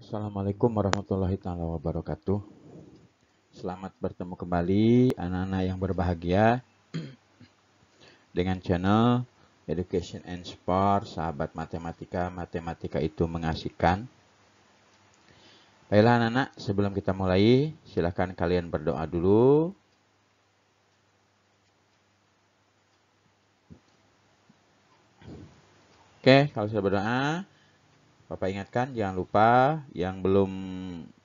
Assalamualaikum warahmatullahi taala wabarakatuh. Selamat bertemu kembali anak-anak yang berbahagia dengan channel Education and Sport, sahabat matematika. Matematika itu mengasihkan. Baiklah anak-anak, sebelum kita mulai, silakan kalian berdoa dulu. Oke, kalau sudah berdoa, Bapak ingatkan jangan lupa yang belum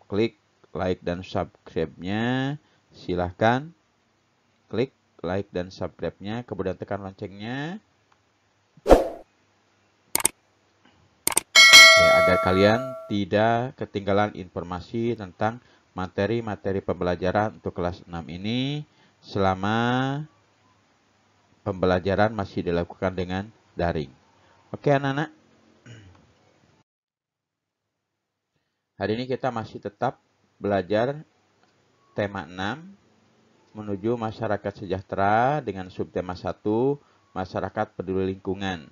klik like dan subscribe-nya, silahkan klik like dan subscribe-nya, kemudian tekan loncengnya ya, agar kalian tidak ketinggalan informasi tentang materi-materi pembelajaran untuk kelas 6 ini selama pembelajaran masih dilakukan dengan daring. Oke anak-anak, hari ini kita masih tetap belajar tema 6 menuju masyarakat sejahtera dengan subtema 1 masyarakat peduli lingkungan.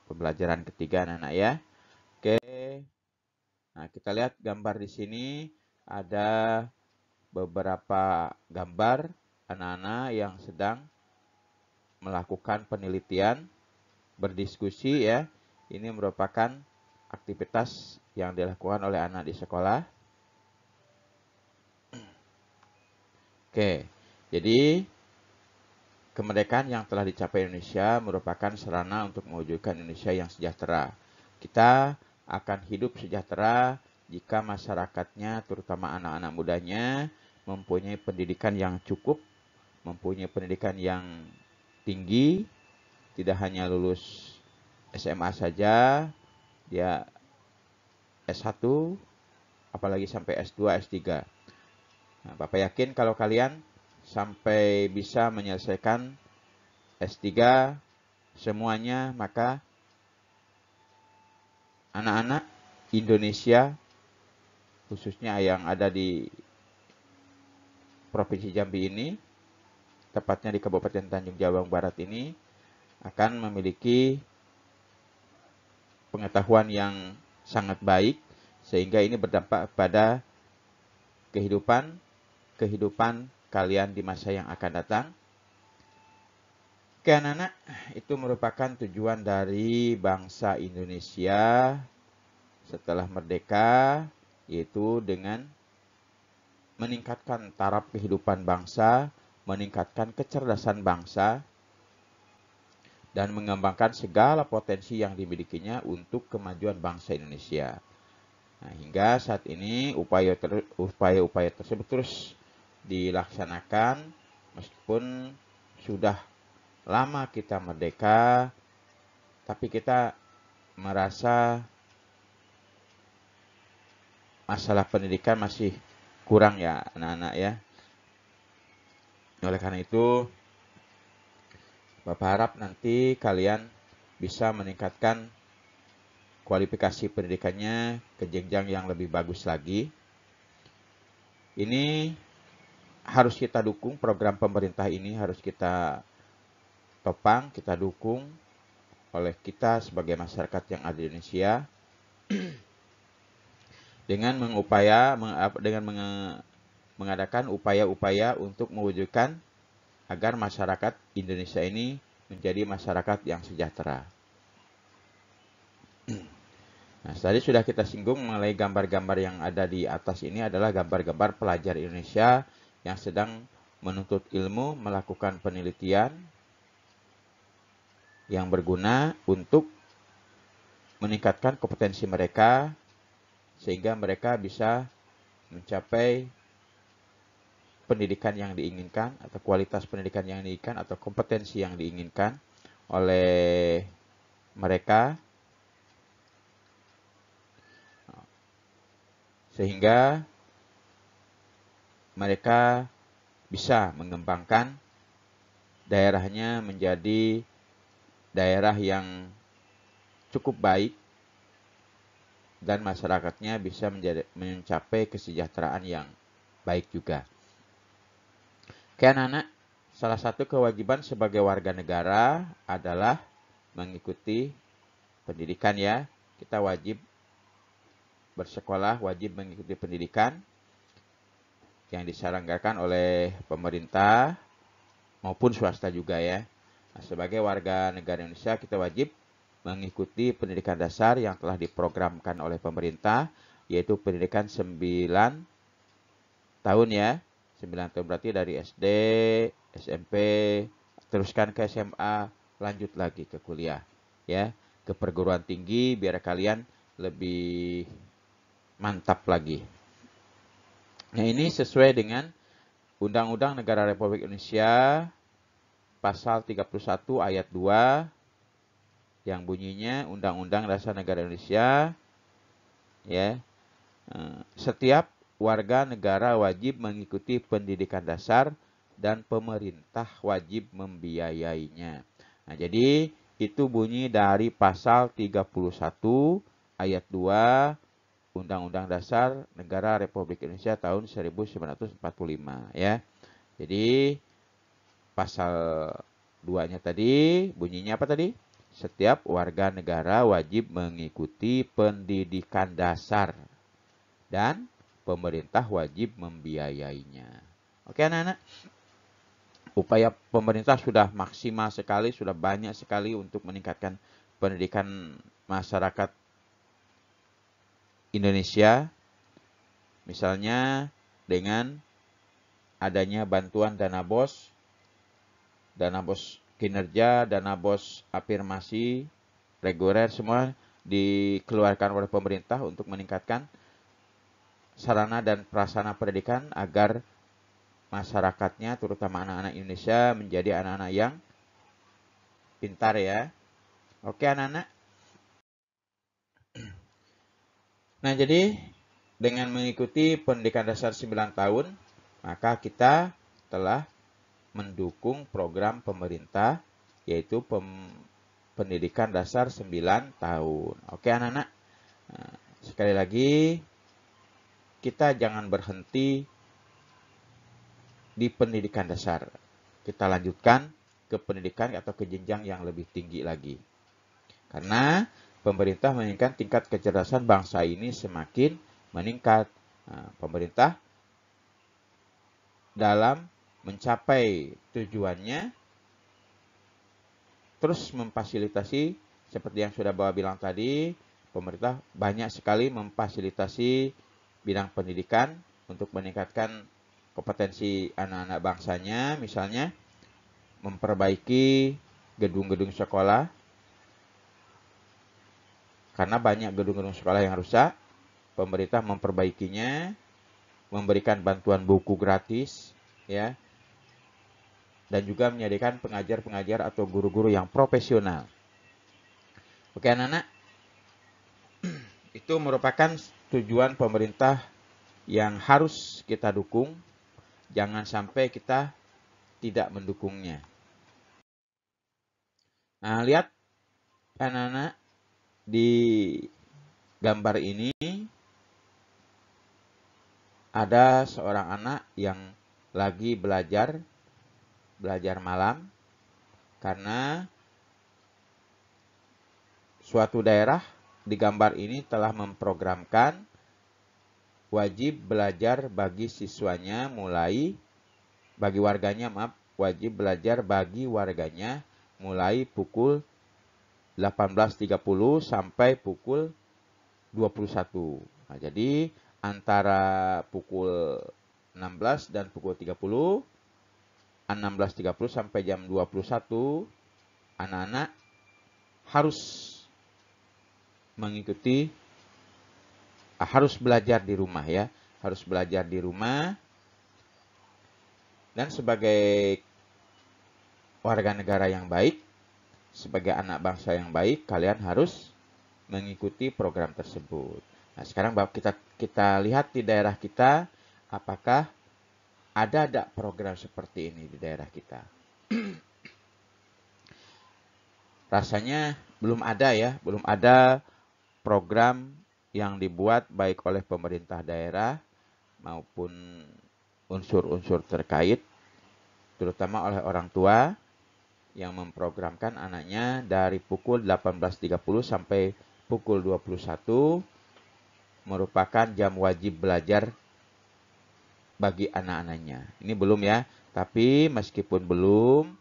Pembelajaran ketiga anak-anak ya. Oke. Nah, kita lihat gambar di sini ada beberapa gambar anak-anak yang sedang melakukan penelitian, berdiskusi ya. Ini merupakan aktivitas yang dilakukan oleh anak di sekolah. Oke, jadi kemerdekaan yang telah dicapai Indonesia merupakan sarana untuk mewujudkan Indonesia yang sejahtera. Kita akan hidup sejahtera jika masyarakatnya, terutama anak-anak mudanya, mempunyai pendidikan yang cukup, mempunyai pendidikan yang tinggi, tidak hanya lulus SMA saja, dia S1, apalagi sampai S2, S3. Nah, Bapak yakin kalau kalian sampai bisa menyelesaikan S3 semuanya, maka anak-anak Indonesia, khususnya yang ada di Provinsi Jambi ini, tepatnya di Kabupaten Tanjung Jabung Barat ini, akan memiliki pengetahuan yang sangat baik, sehingga ini berdampak pada kehidupan kalian di masa yang akan datang. Oke anak-anak, itu merupakan tujuan dari bangsa Indonesia setelah merdeka, yaitu dengan meningkatkan taraf kehidupan bangsa, meningkatkan kecerdasan bangsa, dan mengembangkan segala potensi yang dimilikinya untuk kemajuan bangsa Indonesia. Nah, hingga saat ini upaya-upaya tersebut terus dilaksanakan meskipun sudah lama kita merdeka, tapi kita merasa masalah pendidikan masih kurang ya anak-anak ya. Oleh karena itu, Bapak harap nanti kalian bisa meningkatkan kualifikasi pendidikannya ke jenjang yang lebih bagus lagi. Ini harus kita dukung, program pemerintah ini harus kita topang, kita dukung oleh kita sebagai masyarakat yang ada di Indonesia dengan mengadakan upaya-upaya untuk mewujudkan agar masyarakat Indonesia ini menjadi masyarakat yang sejahtera. Nah, tadi sudah kita singgung mengenai gambar-gambar yang ada di atas ini adalah gambar-gambar pelajar Indonesia yang sedang menuntut ilmu, melakukan penelitian yang berguna untuk meningkatkan kompetensi mereka sehingga mereka bisa mencapai pendidikan yang diinginkan atau kualitas pendidikan yang diinginkan atau kompetensi yang diinginkan oleh mereka, sehingga mereka bisa mengembangkan daerahnya menjadi daerah yang cukup baik dan masyarakatnya bisa mencapai kesejahteraan yang baik juga. Oke anak-anak, salah satu kewajiban sebagai warga negara adalah mengikuti pendidikan ya. Kita wajib bersekolah wajib mengikuti pendidikan yang diselenggarakan oleh pemerintah maupun swasta juga ya. Nah, sebagai warga negara Indonesia kita wajib mengikuti pendidikan dasar yang telah diprogramkan oleh pemerintah, yaitu pendidikan 9 tahun ya. 9 tahun berarti dari SD, SMP, teruskan ke SMA, lanjut lagi ke kuliah ya, ke perguruan tinggi biar kalian lebih mantap lagi. Nah, ini sesuai dengan Undang-Undang Negara Republik Indonesia pasal 31 ayat 2 yang bunyinya Undang-Undang Dasar Negara Indonesia ya. Setiap warga negara wajib mengikuti pendidikan dasar dan pemerintah wajib membiayainya. Nah, jadi itu bunyi dari pasal 31 ayat 2 Undang-Undang Dasar Negara Republik Indonesia tahun 1945 ya. Jadi pasal 2-nya tadi bunyinya apa tadi? Setiap warga negara wajib mengikuti pendidikan dasar dan pemerintah wajib membiayainya. Oke anak-anak, upaya pemerintah sudah maksimal sekali, sudah banyak sekali untuk meningkatkan pendidikan masyarakat Indonesia. Misalnya dengan adanya bantuan dana BOS kinerja, dana BOS afirmasi, reguler, semua dikeluarkan oleh pemerintah untuk meningkatkan sarana dan prasarana pendidikan agar masyarakatnya, terutama anak-anak Indonesia, menjadi anak-anak yang pintar ya. Oke anak-anak. Nah, jadi dengan mengikuti pendidikan dasar 9 tahun, maka kita telah mendukung program pemerintah, yaitu pendidikan dasar 9 tahun. Oke anak-anak. Nah, sekali lagi, kita jangan berhenti di pendidikan dasar. Kita lanjutkan ke pendidikan atau ke jenjang yang lebih tinggi lagi. Karena pemerintah menginginkan tingkat kecerdasan bangsa ini semakin meningkat. Nah, pemerintah dalam mencapai tujuannya terus memfasilitasi, seperti yang sudah Bapak bilang tadi, pemerintah banyak sekali memfasilitasi bidang pendidikan untuk meningkatkan kompetensi anak-anak bangsanya, misalnya memperbaiki gedung-gedung sekolah, karena banyak gedung-gedung sekolah yang rusak, pemerintah memperbaikinya, memberikan bantuan buku gratis, ya, dan juga menyediakan pengajar-pengajar atau guru-guru yang profesional. Oke anak-anak, itu merupakan tujuan pemerintah yang harus kita dukung. Jangan sampai kita tidak mendukungnya. Nah, lihat anak-anak di gambar ini ada seorang anak yang lagi belajar malam karena suatu daerah di gambar ini telah memprogramkan wajib belajar bagi siswanya wajib belajar bagi warganya mulai pukul 18.30 sampai pukul 21. Nah, jadi antara pukul 16 dan pukul 30, 16.30 sampai jam 21, anak-anak harus harus belajar di rumah ya. Harus belajar di rumah. Dan sebagai warga negara yang baik, sebagai anak bangsa yang baik, kalian harus mengikuti program tersebut. Nah, sekarang kita lihat di daerah kita, apakah ada program seperti ini di daerah kita? Rasanya belum ada ya, belum ada program yang dibuat baik oleh pemerintah daerah maupun unsur-unsur terkait, terutama oleh orang tua yang memprogramkan anaknya dari pukul 18.30 sampai pukul 21 merupakan jam wajib belajar bagi anak-anaknya. Ini belum ya, tapi meskipun belum,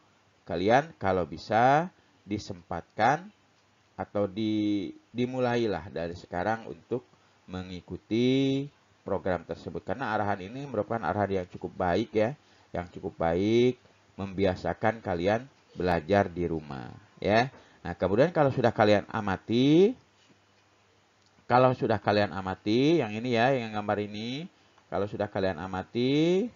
kalian kalau bisa disempatkan atau dimulailah dari sekarang untuk mengikuti program tersebut. Karena arahan ini merupakan arahan yang cukup baik ya, yang cukup baik membiasakan kalian belajar di rumah ya. Nah, kemudian kalau sudah kalian amati, yang ini ya, yang gambar ini, kalau sudah kalian amati,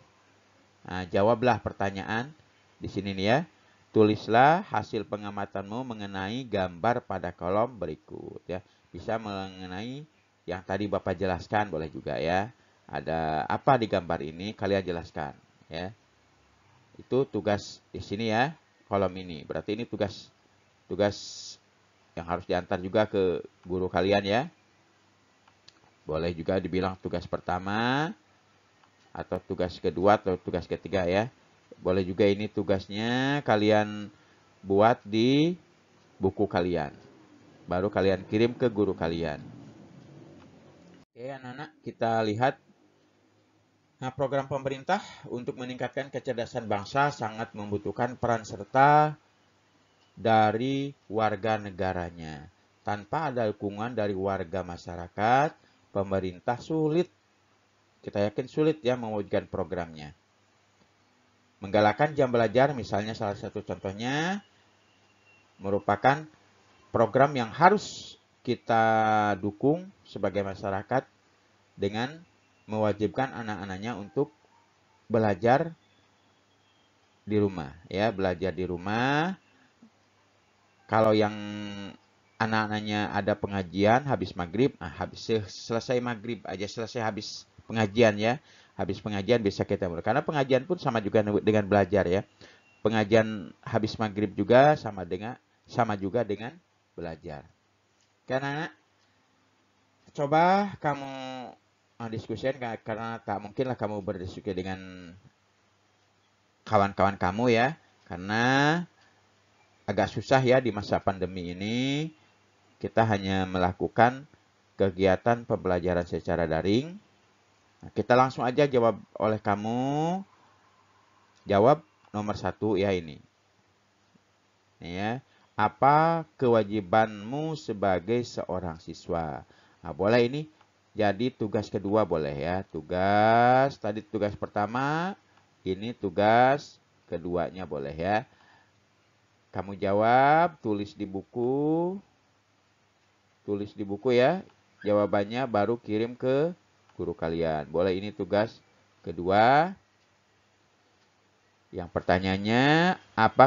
nah, jawablah pertanyaan di sini nih ya. Tulislah hasil pengamatanmu mengenai gambar pada kolom berikut ya. Bisa mengenai yang tadi Bapak jelaskan boleh juga ya. Ada apa di gambar ini kalian jelaskan ya. Itu tugas di sini ya, kolom ini. Berarti ini tugas yang harus diantar juga ke guru kalian ya. Boleh juga dibilang tugas pertama atau tugas kedua atau tugas ketiga ya. Boleh juga ini tugasnya kalian buat di buku kalian. Baru kalian kirim ke guru kalian. Oke anak-anak, kita lihat. Nah, program pemerintah untuk meningkatkan kecerdasan bangsa sangat membutuhkan peran serta dari warga negaranya. Tanpa ada dukungan dari warga masyarakat, pemerintah sulit, kita yakin sulit ya mewujudkan programnya. Menggalakkan jam belajar misalnya salah satu contohnya merupakan program yang harus kita dukung sebagai masyarakat dengan mewajibkan anak-anaknya untuk belajar di rumah ya, belajar di rumah. Kalau yang anak-anaknya ada pengajian habis maghrib, habis selesai maghrib aja, selesai habis pengajian ya, habis pengajian bisa kita mulai. Karena pengajian pun sama juga dengan belajar ya. Pengajian habis maghrib juga sama juga dengan belajar. Karena coba kamu diskusikan, karena tak mungkinlah kamu berdiskusi dengan kawan-kawan kamu ya, karena agak susah ya di masa pandemi ini. Kita hanya melakukan kegiatan pembelajaran secara daring. Nah, kita langsung aja jawab oleh kamu. Jawab nomor 1 ya ini. Ini ya. Apa kewajibanmu sebagai seorang siswa? Nah, boleh ini jadi tugas kedua boleh ya. Tadi tugas pertama, ini tugas keduanya boleh ya. Kamu jawab, tulis di buku ya. Jawabannya baru kirim ke guru kalian. Boleh ini tugas kedua. Yang pertanyaannya, apa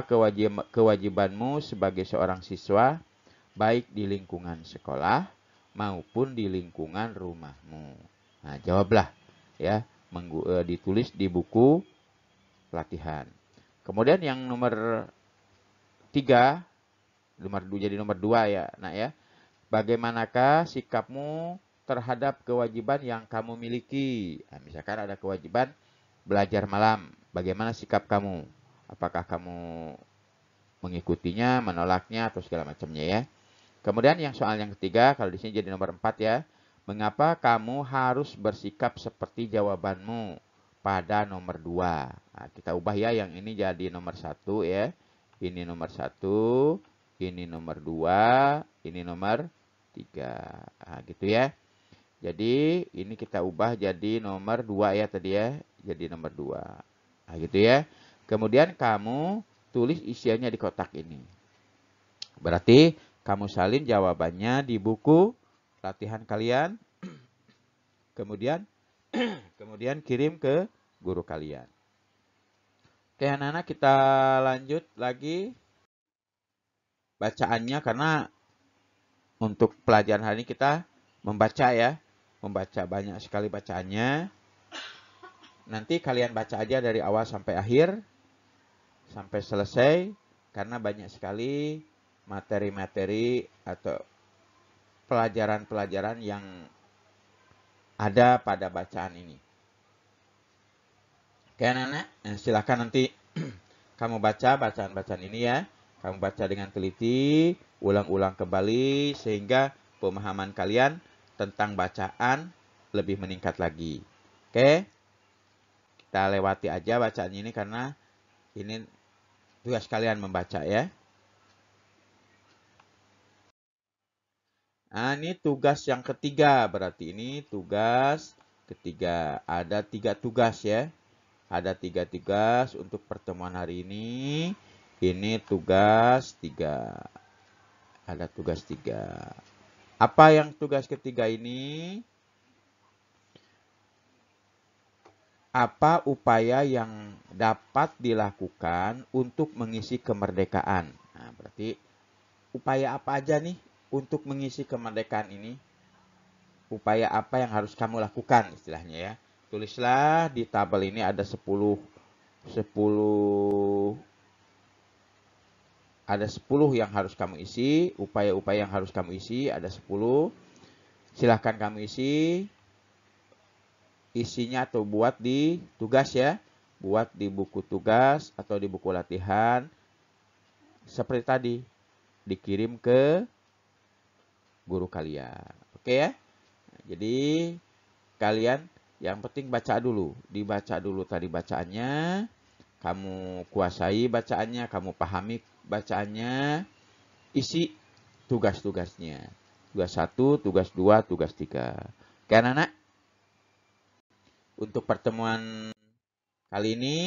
kewajibanmu sebagai seorang siswa, baik di lingkungan sekolah maupun di lingkungan rumahmu? Nah, jawablah ya, ditulis di buku latihan. Kemudian yang nomor 3, jadi nomor 2 ya, nak ya. Bagaimanakah sikapmu terhadap kewajiban yang kamu miliki? Nah, misalkan ada kewajiban belajar malam, bagaimana sikap kamu? Apakah kamu mengikutinya, menolaknya, atau segala macamnya ya? Kemudian soal yang ketiga, kalau di sini jadi nomor 4 ya. Mengapa kamu harus bersikap seperti jawabanmu pada nomor 2? Nah, kita ubah ya, yang ini jadi nomor 1 ya. Ini nomor 1, ini nomor 2, ini nomor 3. Nah, gitu ya. Jadi ini kita ubah jadi nomor 2 ya tadi ya. Jadi nomor 2. Nah, gitu ya. Kemudian kamu tulis isiannya di kotak ini. Berarti kamu salin jawabannya di buku latihan kalian. Kemudian kirim ke guru kalian. Oke anak-anak, kita lanjut lagi bacaannya, karena untuk pelajaran hari ini kita membaca ya. Membaca banyak sekali bacaannya. Nanti kalian baca aja dari awal sampai akhir, sampai selesai, karena banyak sekali materi-materi atau pelajaran-pelajaran yang ada pada bacaan ini. Oke anak-anak, silakan nanti kamu baca bacaan-bacaan ini ya. Kamu baca dengan teliti, ulang-ulang kembali, sehingga pemahaman kalian tentang bacaan lebih meningkat lagi. Oke, kita lewati aja bacaan ini karena ini tugas kalian membaca ya. Nah, ini tugas yang ketiga, berarti ini tugas ketiga. Ada 3 tugas ya. Ada 3 tugas untuk pertemuan hari ini. Ini tugas 3. Ada tugas 3. Apa yang tugas ketiga ini? Apa upaya yang dapat dilakukan untuk mengisi kemerdekaan? Nah, berarti upaya apa aja nih untuk mengisi kemerdekaan ini? Upaya apa yang harus kamu lakukan istilahnya ya. Tulislah di tabel ini ada 10 yang harus kamu isi, upaya-upaya yang harus kamu isi ada 10. Silahkan kamu isi. Isinya atau buat di tugas ya. Buat di buku tugas atau di buku latihan. Seperti tadi, dikirim ke guru kalian. Oke ya. Jadi kalian yang penting baca dulu. Dibaca dulu tadi bacaannya. Kamu kuasai bacaannya, kamu pahami bacaannya. Isi tugas-tugasnya. Tugas 1, tugas 2, tugas 3. Oke anak-anak. Untuk pertemuan kali ini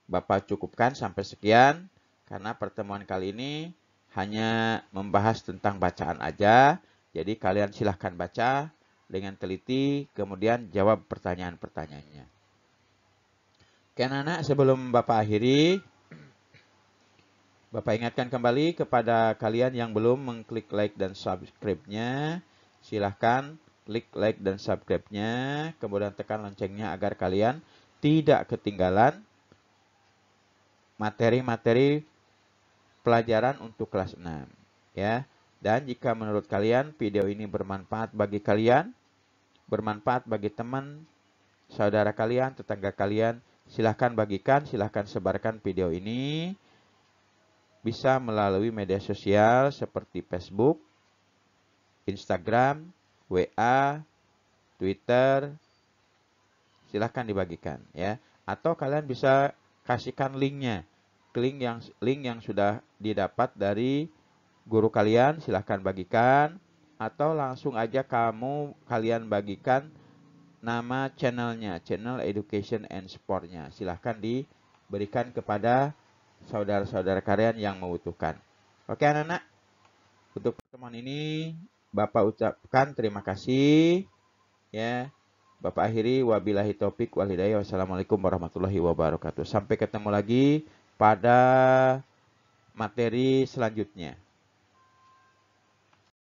Bapak cukupkan sampai sekian. Karena pertemuan kali ini hanya membahas tentang bacaan aja. Jadi kalian silahkan baca dengan teliti, kemudian jawab pertanyaan-pertanyaannya. Oke anak-anak, sebelum Bapak akhiri, Bapak ingatkan kembali kepada kalian yang belum mengklik like dan subscribe-nya. Silahkan klik like dan subscribe-nya, kemudian tekan loncengnya agar kalian tidak ketinggalan materi-materi pelajaran untuk kelas 6. Ya. Dan jika menurut kalian video ini bermanfaat bagi kalian, bermanfaat bagi teman, saudara kalian, tetangga kalian, silahkan bagikan, silahkan sebarkan video ini. Bisa melalui media sosial seperti Facebook, Instagram, WA, Twitter. Silahkan dibagikan ya. Atau kalian bisa kasihkan linknya. Link yang sudah didapat dari guru kalian, silahkan bagikan. Atau langsung aja kalian bagikan nama channelnya, channel Education and Sportnya. Silahkan diberikan kepada saudara-saudara kalian yang membutuhkan. Oke anak-anak, untuk pertemuan ini Bapak ucapkan terima kasih. Ya, Bapak akhiri wabillahi taufik wal hidayah. Wassalamualaikum warahmatullahi wabarakatuh. Sampai ketemu lagi pada materi selanjutnya.